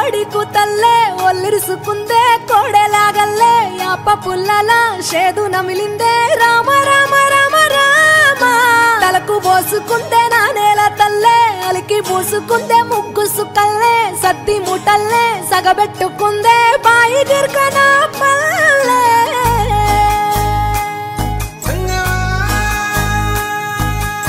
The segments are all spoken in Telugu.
కోడి కూతల్లే ఒల్లిరుసుకుందే కోడెలాగల్లే యాప పుల్లల షేదు నమిలిందే రామ రామ రామ రామ తలకు పోసుకుందే నా నేల తల్లే అలికి పూసుకుందే ముగ్గు సుక్కల్లే సద్ది ముటల్లే సగబెట్టుకుందే బాయి దిర్కన పల్లె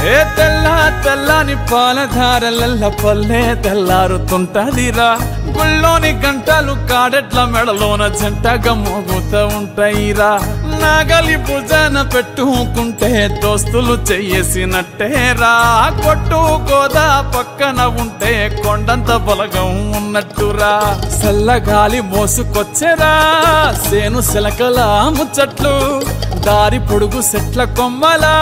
ఏ తెల్ల తెల్లని పాలధారలల్ల పల్లె తెల్లారుతుంటదిరా గుళ్ళోని గంటలు కాడెట్ల మెడలోన జంటగా మోగుతూ ఉంటాయిరా నాగలి భుజాన పెట్టుకుంటే దోస్తులు చెయ్యేసినట్టేరా కొట్టు గోదా పక్కన ఉంటే కొండంత బలగం ఉన్నట్టురా చల్లగాలి మోసుకొచ్చెరా సేను శిలకల ముచ్చట్లు దారి పొడుగు సెట్ల కొమ్మలా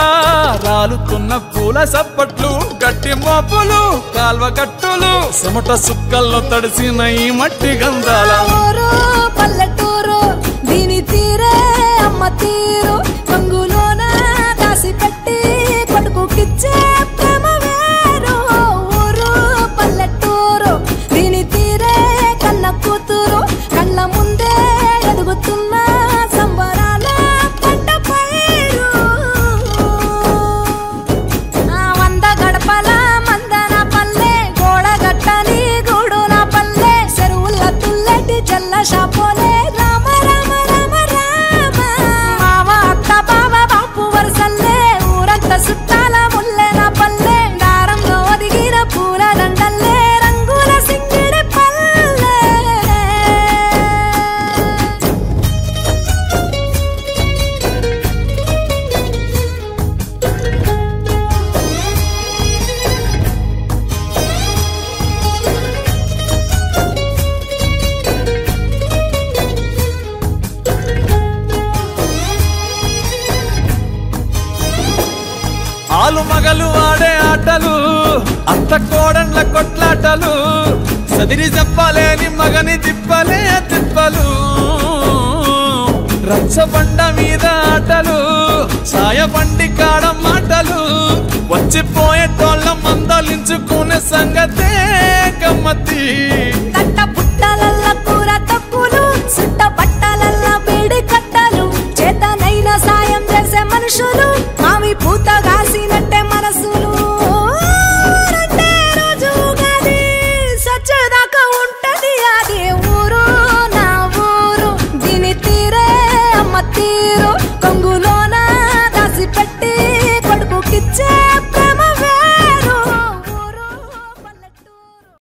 రాలుతున్న పూల సప్పట్లు గట్టి మోపులు కాల్వ గట్టులు చెమట సుక్కల్లో తడిసిన ఈ మట్టి గంధాల పల్లెటూరు దీని తీరే అమ్మ తీరు కంగులోన దాసి పెట్టి కొడుకుకిచ్చే ప్రేమ వేరు ఊరు పల్లెటూరు దీని తీరే కన్న కూతురు కళ్ళ ముందే ఎదుగుతున్న సంబరాల పంట పైరు వంద గడపల మందన పల్లె గోడ గట్టని గూడున పల్లె చెరువుల తుల్లటి జల్ల షాపోలే రామ రామ రామ రామ మావ అత్త బావ బాపు వరసల్లే ఊరంత సుట్టాల ముల్లెన పల్లె దారంలో ఒదిగిన పూల దండల్లే రంగుల సింగిడి పల్లె ఆలు మగలు ఆడే ఆటలు అత్త కోడన్ల కొట్లాటలు సదిరి చెప్పలేని మగని తిప్పలే తిప్పలు రచ్చబండ మీద ఆటలు ఛాయబండి కాడ మాటలు వచ్చిపోయేటోళ్ళ మందలించుకునే సంగతే గమ్మతి